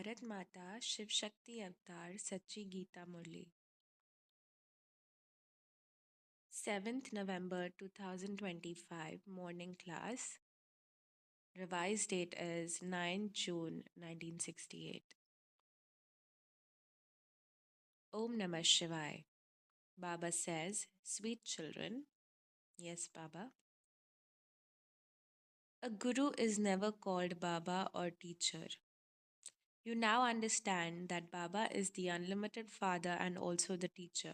भारत माता शिव शक्ति अवतार सच्ची गीता मुरली 7th November 2025 morning class. Revised date is 9 June 1968. Om Namah Shivaya. Baba says, "Sweet children." Yes, Baba. A guru is never called Baba or teacher. You now understand that Baba is the unlimited Father and also the teacher.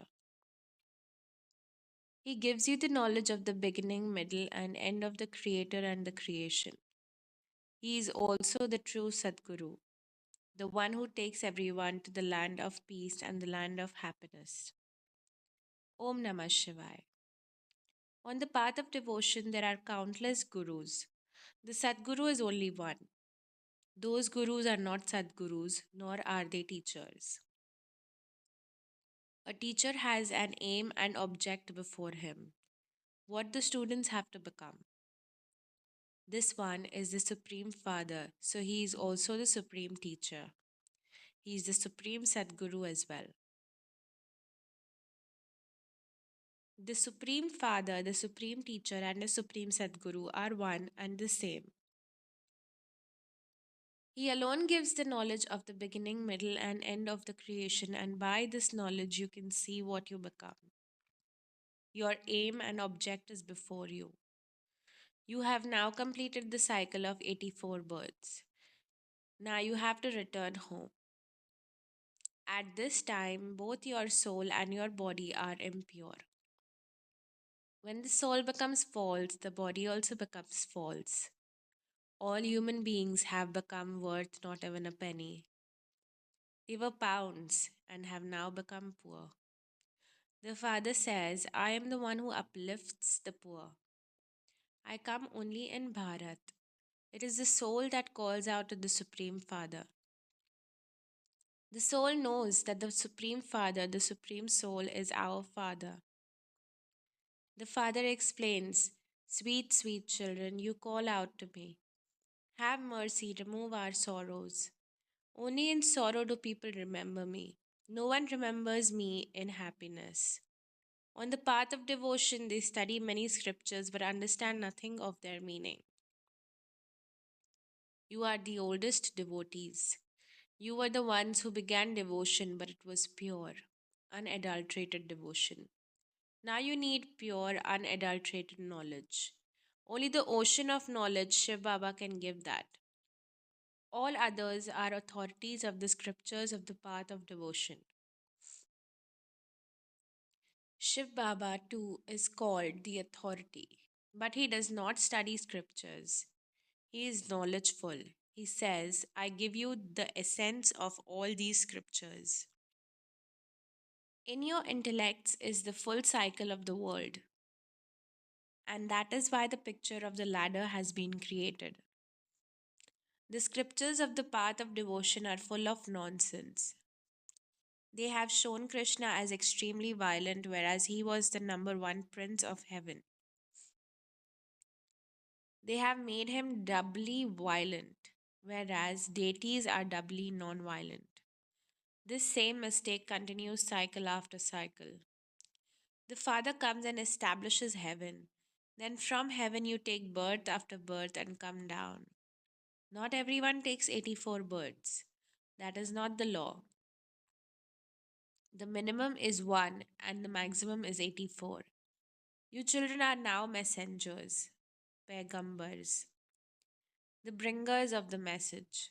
He gives you the knowledge of the beginning, middle, and end of the Creator and the creation. He is also the true Sadguru, the one who takes everyone to the land of peace and the land of happiness. Om Namah Shivaya. On the path of devotion, there are countless gurus. The Sadguru is only one. Those gurus are not Sadgurus, nor are they teachers. A teacher has an aim and object before him, what the students have to become. This one is the Supreme Father, so he is also the Supreme Teacher. He is the Supreme Sadguru as well. The Supreme Father, the Supreme Teacher, and the Supreme Sadguru are one and the same. He alone gives the knowledge of the beginning, middle, and end of the creation, and by this knowledge, you can see what you become. Your aim and object is before you. You have now completed the cycle of 84 births. Now you have to return home. At this time, both your soul and your body are impure. When the soul becomes false, the body also becomes false. All human beings have become worth not even a penny. They were pounds and have now become poor. The Father says, "I am the one who uplifts the poor. I come only in Bharat." It is the soul that calls out to the Supreme Father. The soul knows that the Supreme Father, the Supreme Soul, is our Father. The Father explains, "Sweet, sweet children, you call out to me. Have mercy, remove our sorrows. Only in sorrow do people remember me. No one remembers me in happiness." On the path of devotion, they study many scriptures but understand nothing of their meaning. You are the oldest devotees. You were the ones who began devotion, but it was pure, unadulterated devotion. Now you need pure, unadulterated knowledge. Only the ocean of knowledge, Shiv Baba, can give that. All others are authorities of the scriptures of the path of devotion. Shiv Baba too is called the authority, but he does not study scriptures. He is knowledgeful. He says, "I give you the essence of all these scriptures." In your intellects is the full cycle of the world, and that is why the picture of the ladder has been created. The scriptures of the path of devotion are full of nonsense. They have shown Krishna as extremely violent, whereas he was the number one prince of heaven. They have made him doubly violent, whereas deities are doubly non violent. This same mistake continues cycle after cycle. The Father comes and establishes heaven. Then from heaven you take birth after birth and come down. Not everyone takes 84 births. That is not the law. The minimum is 1 and the maximum is 84. You children are now messengers, Paigambars, the bringers of the message.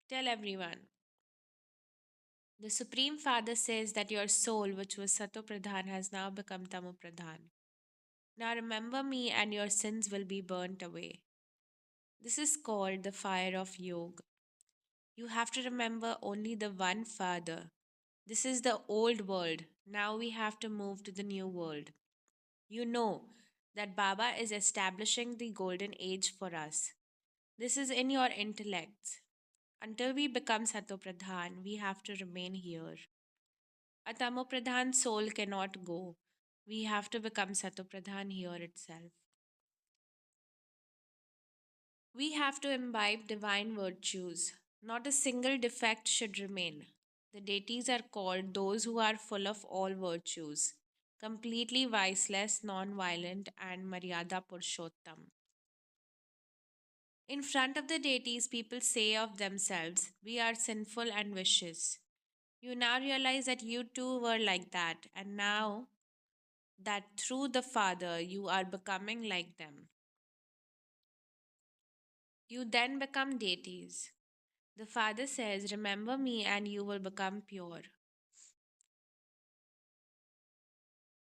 Tell everyone. The Supreme Father says that your soul, which was Sato Pradhan, has now become Tamo Pradhan. Now remember me and your sins will be burnt away. This is called the fire of Yoga. You have to remember only the one Father. This is the old world. Now we have to move to the new world. You know that Baba is establishing the golden age for us. This is in your intellects. Until we become Satopradhan, we have to remain here. A Tamopradhan soul cannot go. We have to become Satopradhan here itself. We have to imbibe divine virtues. Not a single defect should remain. The deities are called those who are full of all virtues, completely viceless, non violent, and Maryada Purushottam. In front of the deities, people say of themselves, "We are sinful and vicious." You now realize that you too were like that, and now that through the Father you are becoming like them. You then become deities. The Father says, "Remember me, and you will become pure."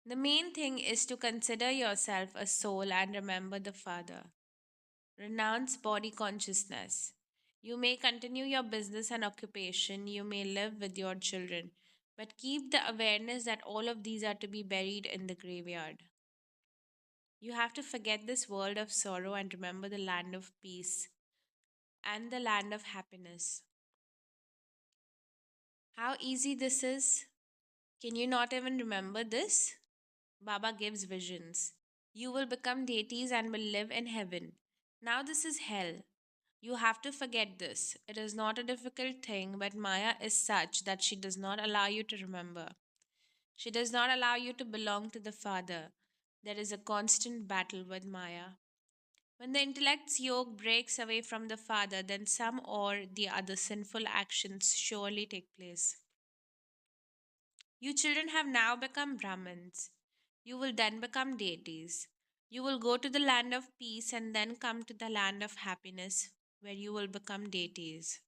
The main thing is to consider yourself a soul and remember the Father. Renounce body consciousness. You may continue your business and occupation, you may live with your children, but keep the awareness that all of these are to be buried in the graveyard. You have to forget this world of sorrow and remember the land of peace and the land of happiness. How easy this is! Can you not even remember this? Baba gives visions. You will become deities and will live in heaven. Now, this is hell. You have to forget this. It is not a difficult thing, but Maya is such that she does not allow you to remember. She does not allow you to belong to the Father. There is a constant battle with Maya. When the intellect's yoke breaks away from the Father, then some or the other sinful actions surely take place. You children have now become Brahmins. You will then become deities. You will go to the land of peace and then come to the land of happiness, where you will become deities.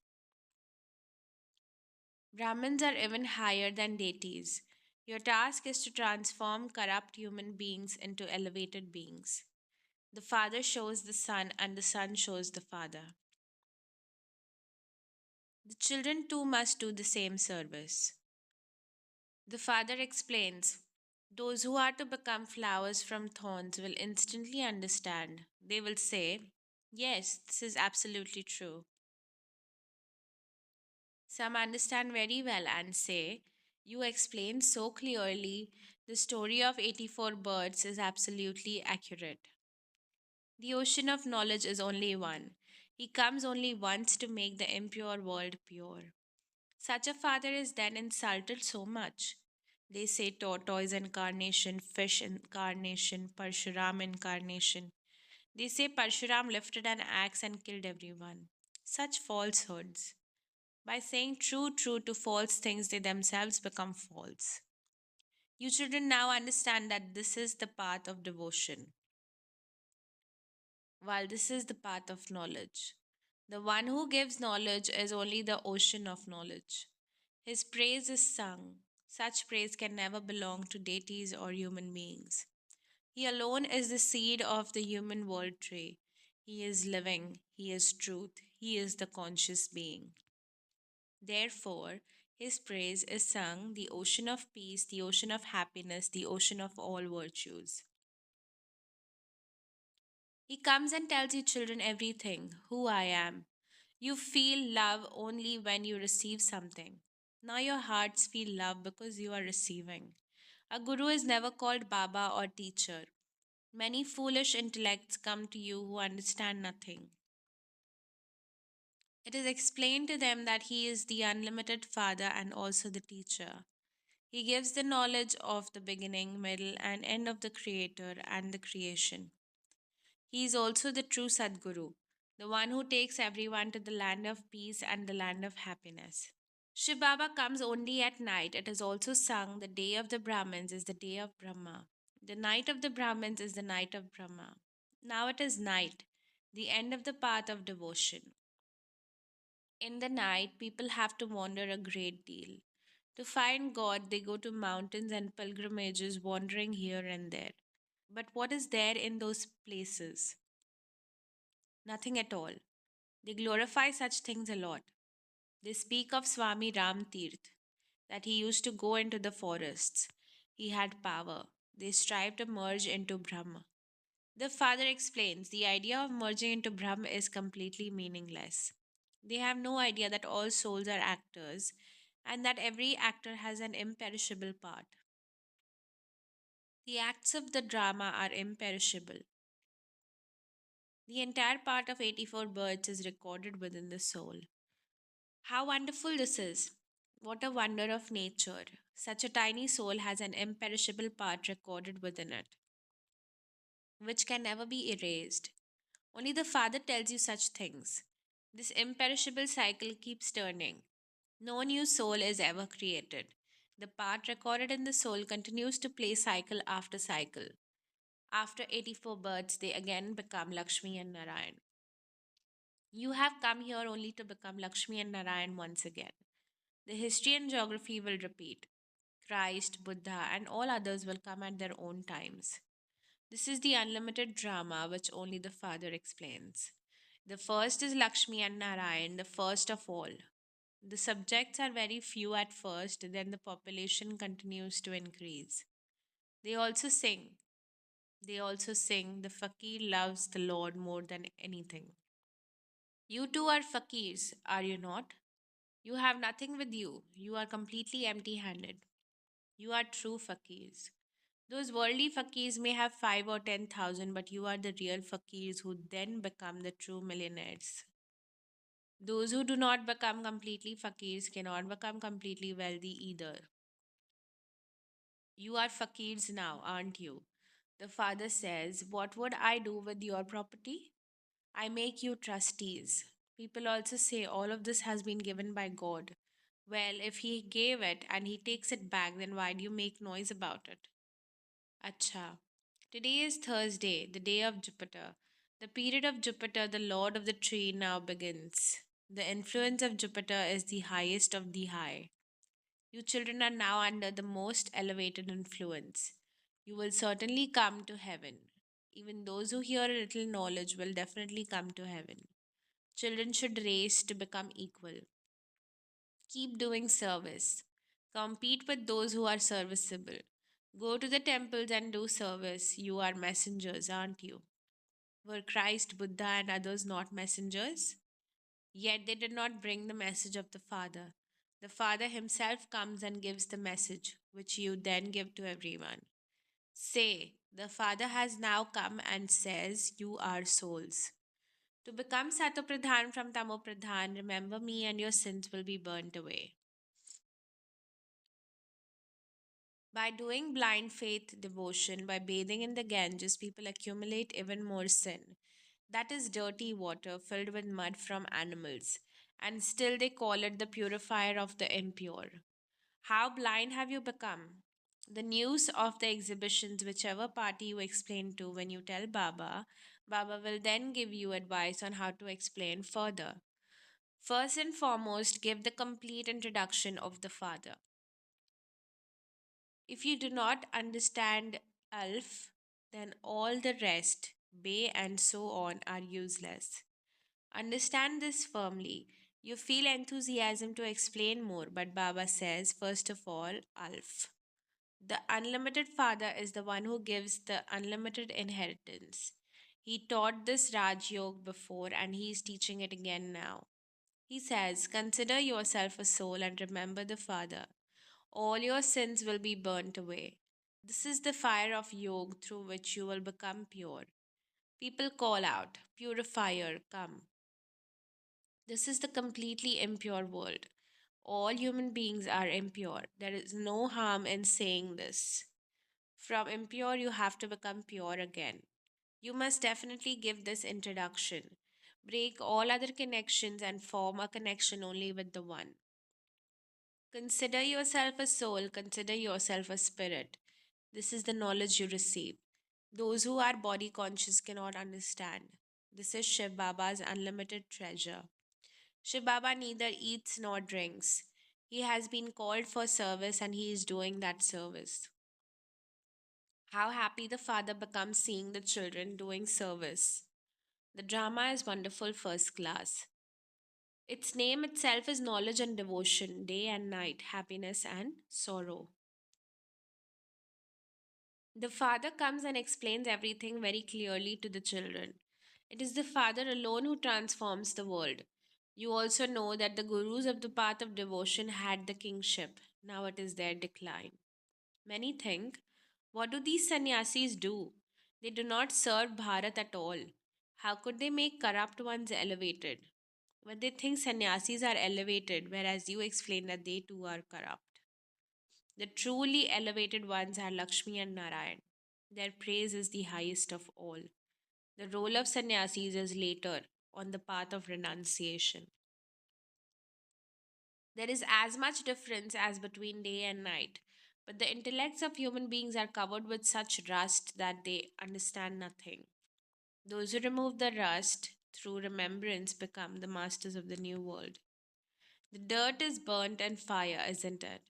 Brahmins are even higher than deities. Your task is to transform corrupt human beings into elevated beings. The Father shows the Son, and the Son shows the Father. The children too must do the same service. The Father explains, those who are to become flowers from thorns will instantly understand. They will say, "Yes, this is absolutely true." Some understand very well and say, "You explain so clearly. The story of 84 birds is absolutely accurate." The ocean of knowledge is only one. He comes only once to make the impure world pure. Such a father is then insulted so much. They say tortoise incarnation, fish incarnation, Parshuram incarnation. They say Parshuram lifted an axe and killed everyone. Such falsehoods. By saying true to false things, they themselves become false. You children now understand that this is the path of devotion, while this is the path of knowledge. The one who gives knowledge is only the ocean of knowledge. His praise is sung. Such praise can never belong to deities or human beings. He alone is the seed of the human world tree. He is living, He is truth, He is the conscious being. Therefore, His praise is sung, the ocean of peace, the ocean of happiness, the ocean of all virtues. He comes and tells you, children, everything, who I am. You feel love only when you receive something. Now your hearts feel love because you are receiving. A guru is never called Baba or teacher. Many foolish intellects come to you who understand nothing. It is explained to them that he is the unlimited Father and also the teacher. He gives the knowledge of the beginning, middle, and end of the Creator and the creation. He is also the true Sadguru, the one who takes everyone to the land of peace and the land of happiness. Shiv Baba comes only at night. It is also sung, the day of the Brahmins is the day of Brahma. The night of the Brahmins is the night of Brahma. Now it is night, the end of the path of devotion. In the night, people have to wander a great deal. To find God, they go to mountains and pilgrimages, wandering here and there. But what is there in those places? Nothing at all. They glorify such things a lot. They speak of Swami Ram Tirth, that he used to go into the forests. He had power. They strive to merge into Brahma. The father explains the idea of merging into Brahma is completely meaningless. They have no idea that all souls are actors and that every actor has an imperishable part. The acts of the drama are imperishable. The entire part of 84 birds is recorded within the soul. How wonderful this is! What a wonder of nature. Such a tiny soul has an imperishable part recorded within it, which can never be erased. Only the Father tells you such things. This imperishable cycle keeps turning. No new soul is ever created. The part recorded in the soul continues to play cycle after cycle. After 84 births, they again become Lakshmi and Narayan. You have come here only to become Lakshmi and Narayan once again. The history and geography will repeat. Christ, Buddha, and all others will come at their own times. This is the unlimited drama which only the Father explains. The first is Lakshmi and Narayan, the first of all. The subjects are very few at first, then the population continues to increase. They also sing. They also sing, the fakir loves the Lord more than anything. You too are fakirs, are you not? You have nothing with you. You are completely empty handed. You are true fakirs. Those worldly fakirs may have 5 or 10,000, but you are the real fakirs who then become the true millionaires. Those who do not become completely fakirs cannot become completely wealthy either. You are fakirs now, aren't you? The father says, what would I do with your property? I make you trustees. People also say all of this has been given by God. Well, if he gave it and he takes it back, then why do you make noise about it? Acha. Today is Thursday, the day of Jupiter. The period of Jupiter, the lord of the tree, now begins. The influence of Jupiter is the highest of the high. You children are now under the most elevated influence. You will certainly come to heaven. Even those who hear a little knowledge will definitely come to heaven. Children should race to become equal. Keep doing service. Compete with those who are serviceable. Go to the temples and do service. You are messengers, aren't you? Were Christ, Buddha, and others not messengers? Yet they did not bring the message of the Father. The Father Himself comes and gives the message, which you then give to everyone. Say, the Father has now come and says, you are souls. To become Satopradhan from Tamopradhan, remember me and your sins will be burnt away. By doing blind faith devotion, by bathing in the Ganges, people accumulate even more sin. That is dirty water filled with mud from animals, and still they call it the purifier of the impure. How blind have you become? The news of the exhibitions, whichever party you explain to when you tell Baba, Baba will then give you advice on how to explain further. First and foremost, give the complete introduction of the Father. If you do not understand Alf, then all the rest, Bay and so on, are useless. Understand this firmly. You feel enthusiasm to explain more, but Baba says, first of all, Alf. The unlimited Father is the one who gives the unlimited inheritance. He taught this Raj Yoga before and he is teaching it again now. He says, consider yourself a soul and remember the Father. All your sins will be burnt away. This is the fire of yoga through which you will become pure. People call out, Purifier, come. This is the completely impure world. All human beings are impure. There is no harm in saying this. From impure, you have to become pure again. You must definitely give this introduction. Break all other connections and form a connection only with the one. Consider yourself a soul, consider yourself a spirit. This is the knowledge you receive. Those who are body conscious cannot understand. This is Shiv Baba's unlimited treasure. Shiv Baba neither eats nor drinks. He has been called for service and he is doing that service. How happy the father becomes seeing the children doing service. The drama is wonderful, first class. Its name itself is knowledge and devotion, day and night, happiness and sorrow. The father comes and explains everything very clearly to the children. It is the father alone who transforms the world. You also know that the gurus of the path of devotion had the kingship. Now it is their decline. Many think, what do these sannyasis do? They do not serve Bharat at all. How could they make corrupt ones elevated? But they think sannyasis are elevated, whereas you explain that they too are corrupt. The truly elevated ones are Lakshmi and Narayan. Their praise is the highest of all. The role of sannyasis is later on the path of renunciation. There is as much difference as between day and night, but the intellects of human beings are covered with such rust that they understand nothing. Those who remove the rust through remembrance become the masters of the new world. The dirt is burnt and fire, isn't it?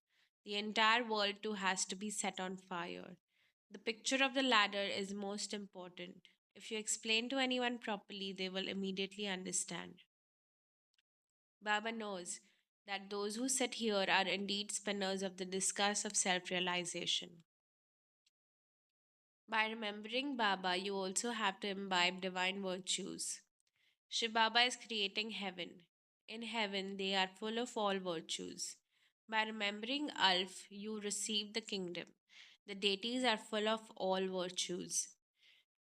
The entire world too has to be set on fire. The picture of the ladder is most important. If you explain to anyone properly, they will immediately understand. Baba knows that those who sit here are indeed spinners of the discuss of self realization. By remembering Baba, you also have to imbibe divine virtues. Shiv Baba is creating heaven. In heaven, they are full of all virtues. By remembering Alf, you receive the kingdom. The deities are full of all virtues.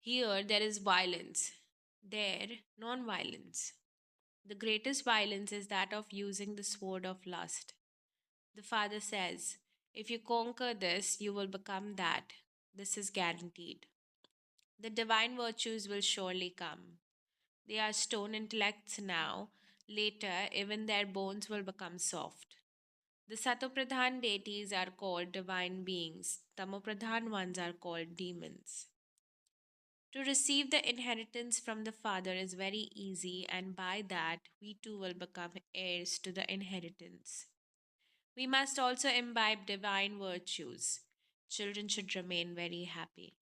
Here, there is violence. There, non violence. The greatest violence is that of using the sword of lust. The Father says, if you conquer this, you will become that. This is guaranteed. The divine virtues will surely come. They are stone intellects now. Later, even their bones will become soft. The Satopradhan deities are called divine beings. Tamopradhan ones are called demons. To receive the inheritance from the Father is very easy, and by that, we too will become heirs to the inheritance. We must also imbibe divine virtues. Children should remain very happy.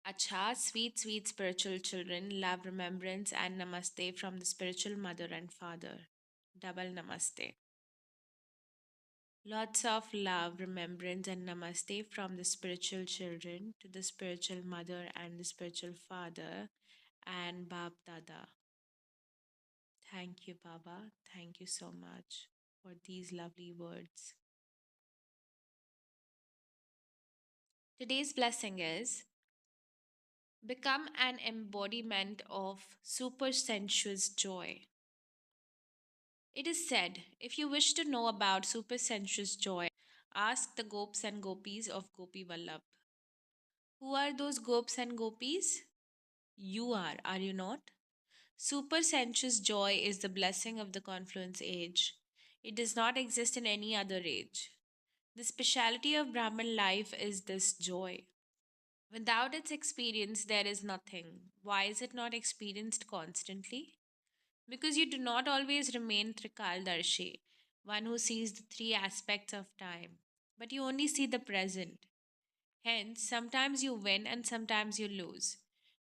Acha, sweet, sweet spiritual children, love, remembrance, and namaste from the spiritual mother and father. Double namaste. Lots of love, remembrance, and namaste from the spiritual children to the spiritual mother and the spiritual father and Bab Dada. Thank you, Baba. Thank you so much for these lovely words. Today's blessing is become an embodiment of super sensuous joy. It is said, if you wish to know about super sensuous joy, ask the Gops and Gopis of Gopi Vallabh. Who are those Gops and Gopis? You are you not? Super sensuous joy is the blessing of the confluence age. It does not exist in any other age. The speciality of Brahman life is this joy. Without its experience, there is nothing. Why is it not experienced constantly? Because you do not always remain Trikaldarshi, one who sees the three aspects of time, but you only see the present. Hence, sometimes you win and sometimes you lose.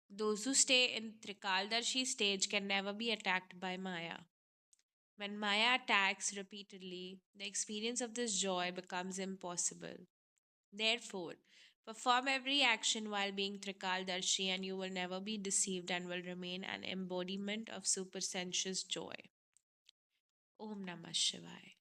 Those who stay in Trikaldarshi stage can never be attacked by Maya. When Maya attacks repeatedly, the experience of this joy becomes impossible. Therefore, perform every action while being Trikaldarshi and you will never be deceived and will remain an embodiment of supersensuous joy. Om Namah Shivaya.